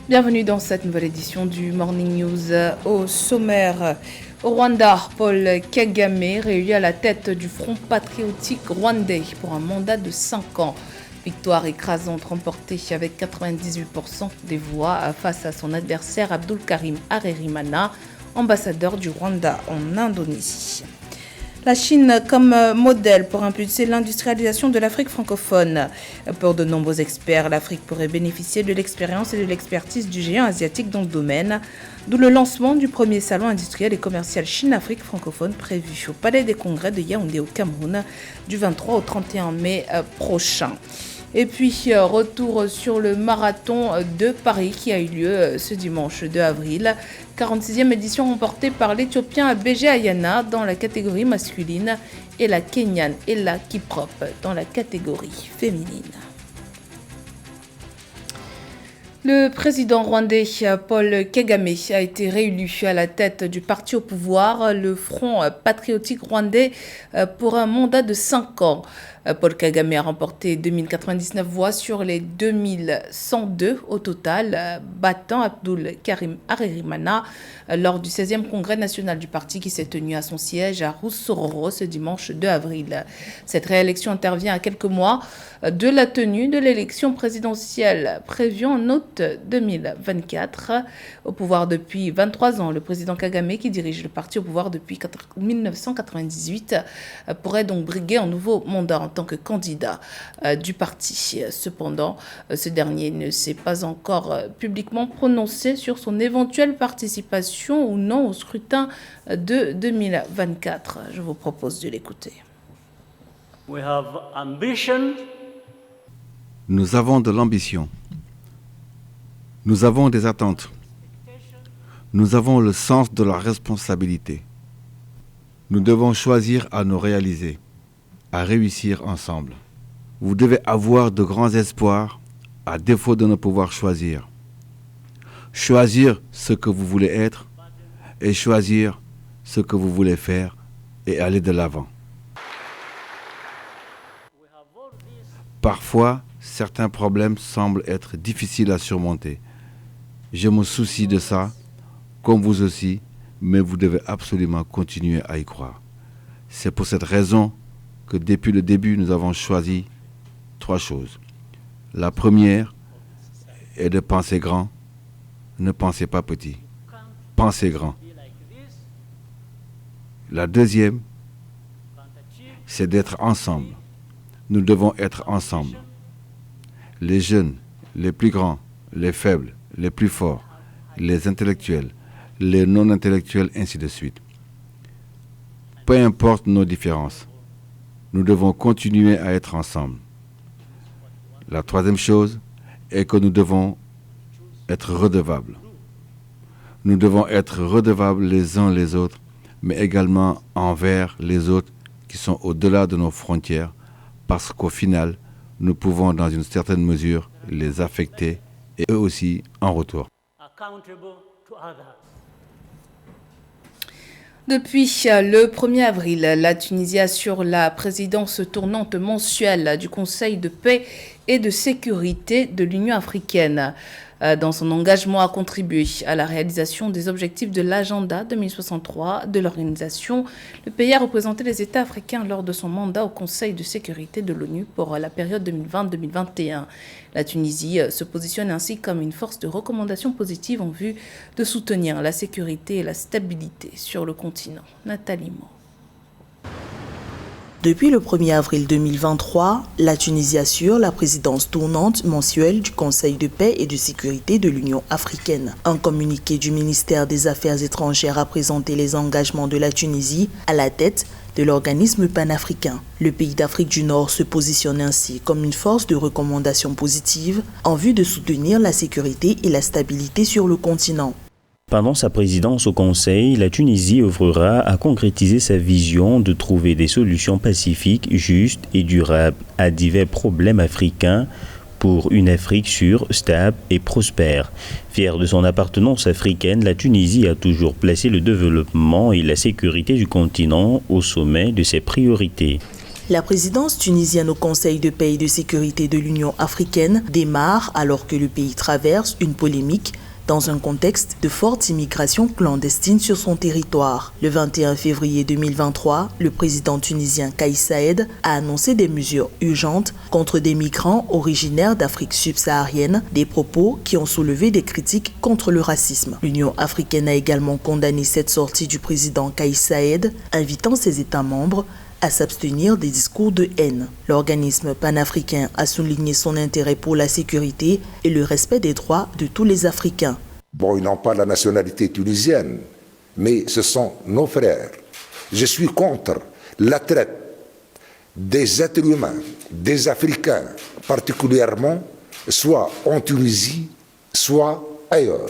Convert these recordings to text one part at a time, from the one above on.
Bienvenue dans cette nouvelle édition du Morning News. Au sommaire, au Rwanda, Paul Kagame réélu à la tête du Front patriotique rwandais pour un mandat de 5 ans. Victoire écrasante remportée avec 98% des voix face à son adversaire Abdul Karim Harerimana, ambassadeur du Rwanda en Indonésie. La Chine comme modèle pour impulser l'industrialisation de l'Afrique francophone. Pour de nombreux experts, l'Afrique pourrait bénéficier de l'expérience et de l'expertise du géant asiatique dans le domaine, d'où le lancement du premier salon industriel et commercial Chine-Afrique francophone prévu au Palais des Congrès de Yaoundé au Cameroun du 23 au 31 mai prochain. Et puis, retour sur le marathon de Paris qui a eu lieu ce dimanche 2 avril. 46e édition remportée par l'Éthiopien BG Ayana dans la catégorie masculine et la Kenyane Ella Kiprop dans la catégorie féminine. Le président rwandais Paul Kagame a été réélu à la tête du parti au pouvoir, le Front patriotique rwandais, pour un mandat de 5 ans. Paul Kagame a remporté 2099 voix sur les 2102 au total, battant Abdul Karim Harerimana lors du 16e congrès national du parti qui s'est tenu à son siège à Roussoro ce dimanche 2 avril. Cette réélection intervient à quelques mois de la tenue de l'élection présidentielle prévue en août 2024. Au pouvoir depuis 23 ans, le président Kagame, qui dirige le parti au pouvoir depuis 1998, pourrait donc briguer un nouveau mandat en tant que candidat du parti. Cependant, ce dernier ne s'est pas encore publiquement prononcé sur son éventuelle participation ou non au scrutin de 2024. Je vous propose de l'écouter. We have ambition. Nous avons de l'ambition. Nous avons des attentes. Nous avons le sens de la responsabilité. Nous devons choisir à nous réaliser, à réussir ensemble. Vous devez avoir de grands espoirs à défaut de ne pouvoir choisir. Choisir ce que vous voulez être et choisir ce que vous voulez faire et aller de l'avant. Parfois, certains problèmes semblent être difficiles à surmonter. Je me soucie de ça, comme vous aussi, mais vous devez absolument continuer à y croire. C'est pour cette raison que depuis le début, nous avons choisi 3 choses. La première est de penser grand, ne pensez pas petit. Pensez grand. La deuxième, c'est d'être ensemble. Nous devons être ensemble. Les jeunes, les plus grands, les faibles, les plus forts, les intellectuels, les non-intellectuels, ainsi de suite. Peu importe nos différences, nous devons continuer à être ensemble. La troisième chose est que nous devons être redevables. Nous devons être redevables les uns les autres, mais également envers les autres qui sont au-delà de nos frontières, parce qu'au final, nous pouvons dans une certaine mesure les affecter et eux aussi en retour. Depuis le 1er avril, la Tunisie assure la présidence tournante mensuelle du Conseil de paix et de sécurité de l'Union africaine. Dans son engagement à contribuer à la réalisation des objectifs de l'agenda 2063 de l'organisation, le pays a représenté les États africains lors de son mandat au Conseil de sécurité de l'ONU pour la période 2020-2021. La Tunisie se positionne ainsi comme une force de recommandation positive en vue de soutenir la sécurité et la stabilité sur le continent. Nathalie Mo. Depuis le 1er avril 2023, la Tunisie assure la présidence tournante mensuelle du Conseil de paix et de sécurité de l'Union africaine. Un communiqué du ministère des Affaires étrangères a présenté les engagements de la Tunisie à la tête de l'organisme panafricain. Le pays d'Afrique du Nord se positionne ainsi comme une force de recommandation positive en vue de soutenir la sécurité et la stabilité sur le continent. Pendant sa présidence au Conseil, la Tunisie œuvrera à concrétiser sa vision de trouver des solutions pacifiques, justes et durables à divers problèmes africains pour une Afrique sûre, stable et prospère. Fière de son appartenance africaine, la Tunisie a toujours placé le développement et la sécurité du continent au sommet de ses priorités. La présidence tunisienne au Conseil de paix et de sécurité de l'Union africaine démarre alors que le pays traverse une polémique dans un contexte de forte immigration clandestine sur son territoire. Le 21 février 2023, le président tunisien Kais Saied a annoncé des mesures urgentes contre des migrants originaires d'Afrique subsaharienne, des propos qui ont soulevé des critiques contre le racisme. L'Union africaine a également condamné cette sortie du président Kais Saied, invitant ses États membres à s'abstenir des discours de haine. L'organisme panafricain a souligné son intérêt pour la sécurité et le respect des droits de tous les Africains. Bon, ils n'ont pas la nationalité tunisienne, mais ce sont nos frères. Je suis contre la traite des êtres humains, des Africains particulièrement, soit en Tunisie, soit ailleurs.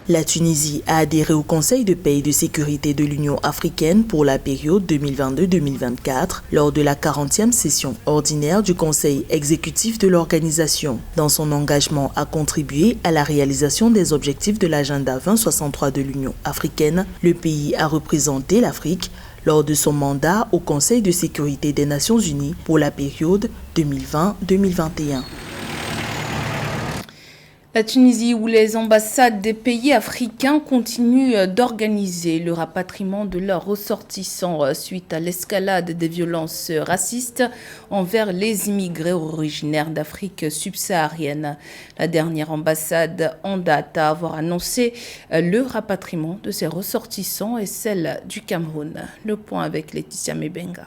La Tunisie a adhéré au Conseil de paix et de sécurité de l'Union africaine pour la période 2022-2024 lors de la 40e session ordinaire du Conseil exécutif de l'organisation. Dans son engagement à contribuer à la réalisation des objectifs de l'agenda 2063 de l'Union africaine, le pays a représenté l'Afrique lors de son mandat au Conseil de sécurité des Nations Unies pour la période 2020-2021. La Tunisie, où les ambassades des pays africains continuent d'organiser le rapatriement de leurs ressortissants suite à l'escalade des violences racistes envers les immigrés originaires d'Afrique subsaharienne. La dernière ambassade en date à avoir annoncé le rapatriement de ses ressortissants est celle du Cameroun. Le point avec Laetitia Mebenga.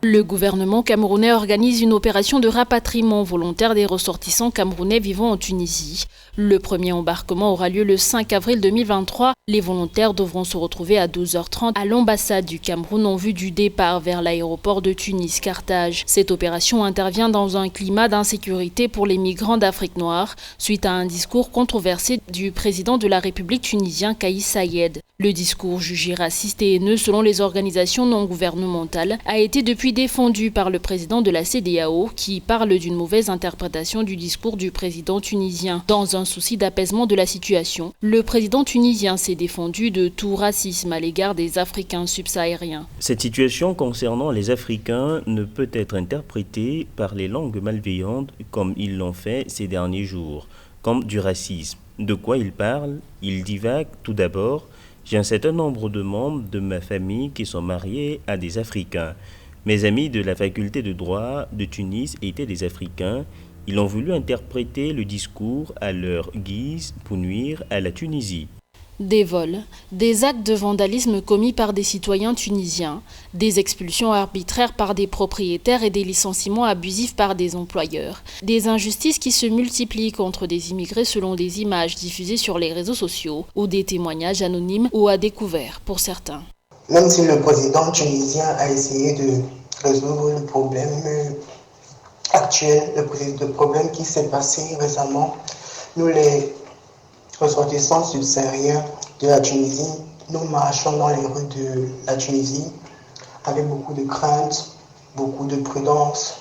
Le gouvernement camerounais organise une opération de rapatriement volontaire des ressortissants camerounais vivant en Tunisie. Le premier embarquement aura lieu le 5 avril 2023. Les volontaires devront se retrouver à 12h30 à l'ambassade du Cameroun en vue du départ vers l'aéroport de Tunis-Carthage. Cette opération intervient dans un climat d'insécurité pour les migrants d'Afrique noire, suite à un discours controversé du président de la République tunisien Kais Saied. Le discours jugé raciste et haineux selon les organisations non gouvernementales a été depuis défendu par le président de la CEDEAO qui parle d'une mauvaise interprétation du discours du président tunisien. Dans un souci d'apaisement de la situation, le président tunisien s'est défendu de tout racisme à l'égard des Africains subsahariens. Cette situation concernant les Africains ne peut être interprétée par les langues malveillantes comme ils l'ont fait ces derniers jours, comme du racisme. De quoi il parle? Il divague tout d'abord. J'ai un certain nombre de membres de ma famille qui sont mariés à des Africains. Mes amis de la faculté de droit de Tunis étaient des Africains. Ils ont voulu interpréter le discours à leur guise pour nuire à la Tunisie. Des vols, des actes de vandalisme commis par des citoyens tunisiens, des expulsions arbitraires par des propriétaires et des licenciements abusifs par des employeurs, des injustices qui se multiplient contre des immigrés selon des images diffusées sur les réseaux sociaux ou des témoignages anonymes ou à découvert pour certains. Même si le président tunisien a essayé de résoudre le problème actuel, le problème qui s'est passé récemment, nous les ressortissants subsahariens de la Tunisie, nous marchons dans les rues de la Tunisie avec beaucoup de crainte, beaucoup de prudence,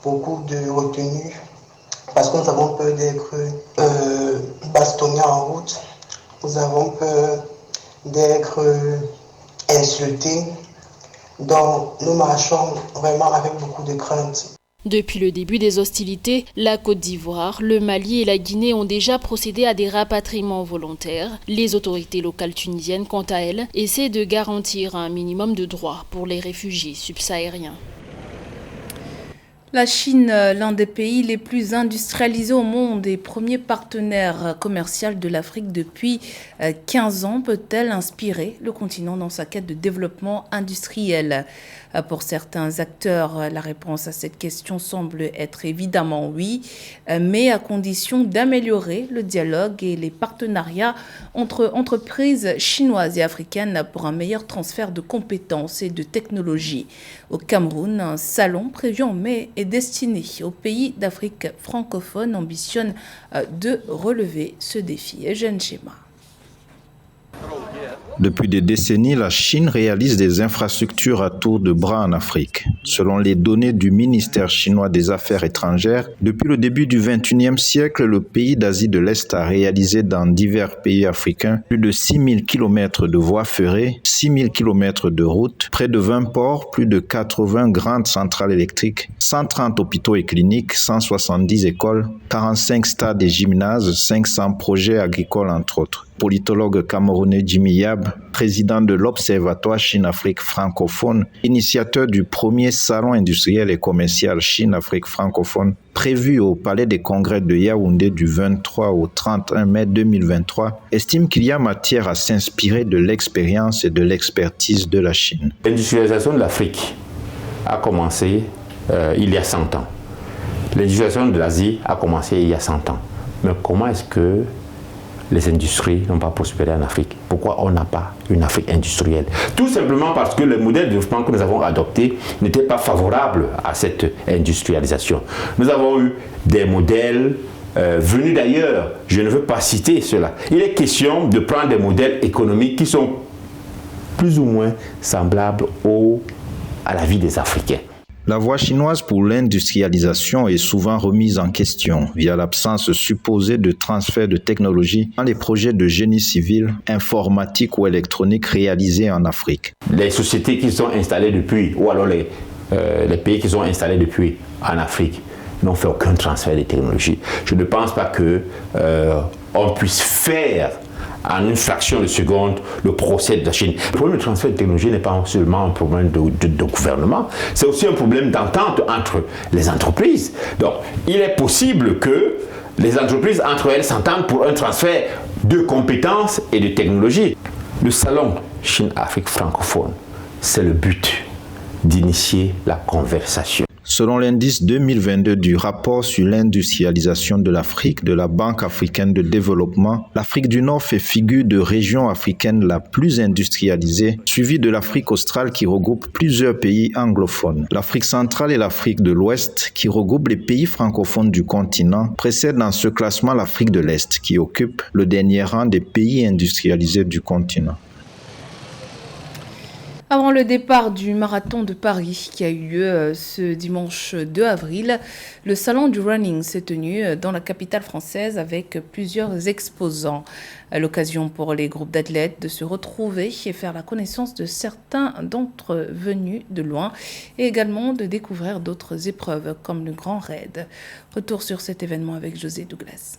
beaucoup de retenue, parce que nous avons peur d'être bastonnés en route, nous avons peur d'être insultés, donc nous marchons vraiment avec beaucoup de crainte. Depuis le début des hostilités, la Côte d'Ivoire, le Mali et la Guinée ont déjà procédé à des rapatriements volontaires. Les autorités locales tunisiennes, quant à elles, essaient de garantir un minimum de droits pour les réfugiés subsahariens. La Chine, l'un des pays les plus industrialisés au monde et premier partenaire commercial de l'Afrique depuis 15 ans, peut-elle inspirer le continent dans sa quête de développement industriel? Pour certains acteurs, la réponse à cette question semble être évidemment oui, mais à condition d'améliorer le dialogue et les partenariats entre entreprises chinoises et africaines pour un meilleur transfert de compétences et de technologies. Au Cameroun, un salon prévu en mai est destiné aux pays d'Afrique francophone ambitionne de relever ce défi. Eugène Schéma. Depuis des décennies, la Chine réalise des infrastructures à tour de bras en Afrique. Selon les données du ministère chinois des Affaires étrangères, depuis le début du XXIe siècle, le pays d'Asie de l'Est a réalisé dans divers pays africains plus de 6000 km de voies ferrées, 6000 km de routes, près de 20 ports, plus de 80 grandes centrales électriques, 130 hôpitaux et cliniques, 170 écoles, 45 stades et gymnases, 500 projets agricoles entre autres. Politologue camerounais Jimmy Yab, président de l'Observatoire Chine-Afrique francophone, initiateur du premier salon industriel et commercial Chine-Afrique francophone, prévu au Palais des Congrès de Yaoundé du 23 au 31 mai 2023, estime qu'il y a matière à s'inspirer de l'expérience et de l'expertise de la Chine. L'industrialisation de l'Afrique a commencé il y a 100 ans. L'industrialisation de l'Asie a commencé il y a 100 ans. Mais comment est-ce que les industries n'ont pas prospéré en Afrique? Pourquoi on n'a pas une Afrique industrielle? Tout simplement parce que le modèle de développement que nous avons adopté n'était pas favorable à cette industrialisation. Nous avons eu des modèles venus d'ailleurs. Je ne veux pas citer cela. Il est question de prendre des modèles économiques qui sont plus ou moins semblables à la vie des Africains. La voie chinoise pour l'industrialisation est souvent remise en question via l'absence supposée de transfert de technologie dans les projets de génie civil, informatique ou électronique réalisés en Afrique. Les sociétés qui sont installées depuis, ou alors les pays qui sont installés depuis en Afrique, n'ont fait aucun transfert de technologie. Je ne pense pas qu'on puisse faire en une fraction de seconde le procès de la Chine. Le problème du transfert de technologie n'est pas seulement un problème de gouvernement, c'est aussi un problème d'entente entre les entreprises. Donc, il est possible que les entreprises entre elles s'entendent pour un transfert de compétences et de technologies. Le salon Chine-Afrique francophone, c'est le but d'initier la conversation. Selon l'indice 2022 du rapport sur l'industrialisation de l'Afrique de la Banque africaine de développement, l'Afrique du Nord fait figure de région africaine la plus industrialisée, suivie de l'Afrique australe qui regroupe plusieurs pays anglophones. L'Afrique centrale et l'Afrique de l'Ouest, qui regroupent les pays francophones du continent, précèdent dans ce classement l'Afrique de l'Est, qui occupe le dernier rang des pays industrialisés du continent. Avant le départ du marathon de Paris qui a eu lieu ce dimanche 2 avril, le salon du running s'est tenu dans la capitale française avec plusieurs exposants. À l'occasion pour les groupes d'athlètes de se retrouver et faire la connaissance de certains d'entre eux venus de loin et également de découvrir d'autres épreuves comme le Grand Raid. Retour sur cet événement avec José Douglas.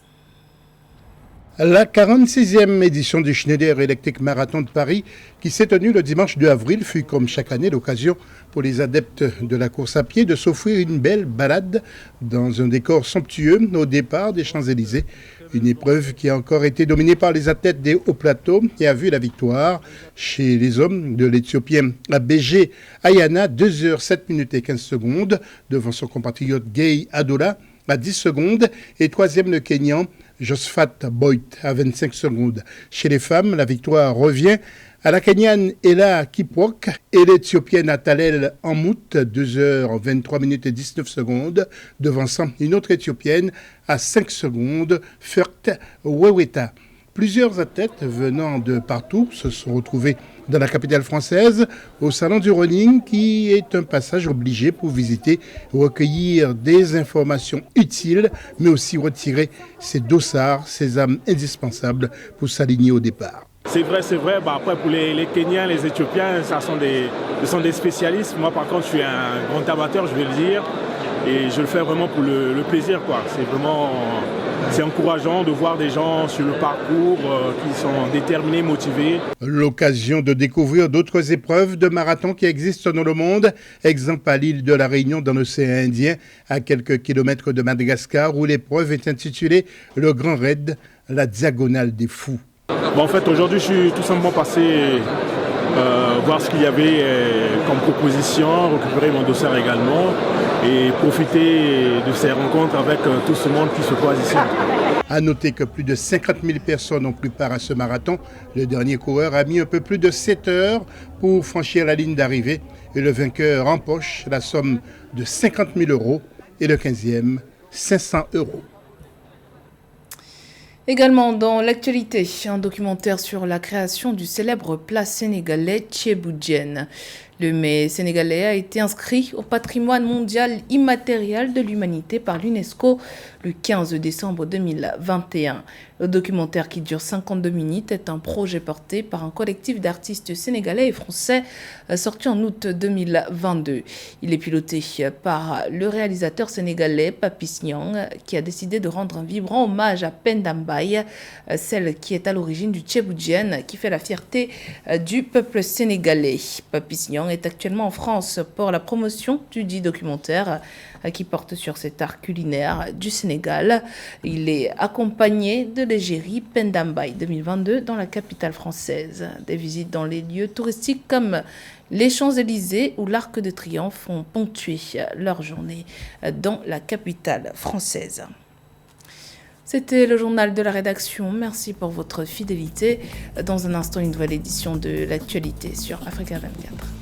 La 46e édition du Schneider Electric Marathon de Paris, qui s'est tenue le dimanche 2 avril, fut comme chaque année l'occasion pour les adeptes de la course à pied de s'offrir une belle balade dans un décor somptueux au départ des Champs-Élysées. Une épreuve qui a encore été dominée par les athlètes des hauts plateaux et a vu la victoire chez les hommes de l'Éthiopien Béger Ayana, 2h 7 minutes et 15 secondes, devant son compatriote Gay Adola à 10 secondes et troisième le Kenyan Josphat Boit à 25 secondes. Chez les femmes, la victoire revient à la Kenyane Ella Kiprok et l'Éthiopienne Atalel Ammout, 2h 23 minutes et 19 secondes, devançant une autre Éthiopienne à 5 secondes, Fert Weweta. Plusieurs athlètes venant de partout se sont retrouvés dans la capitale française au salon du running qui est un passage obligé pour visiter, recueillir des informations utiles mais aussi retirer ses dossards, ses âmes indispensables pour s'aligner au départ. C'est vrai. Après, pour les Kenyans, les Éthiopiens, ce sont des spécialistes. Moi, par contre, je suis un grand amateur, je vais le dire. Et je le fais vraiment pour le plaisir, quoi. C'est encourageant de voir des gens sur le parcours qui sont déterminés, motivés. L'occasion de découvrir d'autres épreuves de marathon qui existent dans le monde. Exemple à l'île de la Réunion dans l'océan Indien, à quelques kilomètres de Madagascar, où l'épreuve est intitulée le Grand Raid, la diagonale des fous. En fait, aujourd'hui, je suis tout simplement passé voir ce qu'il y avait comme proposition, récupérer mon dossier également et profiter de ces rencontres avec tout ce monde qui se croise ici. À noter que plus de 50 000 personnes ont pris part à ce marathon. Le dernier coureur a mis un peu plus de 7 heures pour franchir la ligne d'arrivée et le vainqueur empoche la somme de 50 000 € et le 15e, 500 €. Également dans l'actualité, un documentaire sur la création du célèbre plat sénégalais Thiéboudjen. Le mets sénégalais a été inscrit au patrimoine mondial immatériel de l'humanité par l'UNESCO le 15 décembre 2021. Le documentaire, qui dure 52 minutes, est un projet porté par un collectif d'artistes sénégalais et français sorti en août 2022. Il est piloté par le réalisateur sénégalais Papis Niang, qui a décidé de rendre un vibrant hommage à Penda Mbaye, celle qui est à l'origine du Thiéboudjen, qui fait la fierté du peuple sénégalais. Papis Niang est actuellement en France pour la promotion du dit documentaire qui porte sur cet art culinaire du Sénégal. Il est accompagné de l'égérie Penda Mbaye 2022 dans la capitale française. Des visites dans les lieux touristiques comme les Champs-Élysées ou l'Arc de Triomphe ont ponctué leur journée dans la capitale française. C'était le journal de la rédaction. Merci pour votre fidélité. Dans un instant, une nouvelle édition de l'actualité sur Africa 24.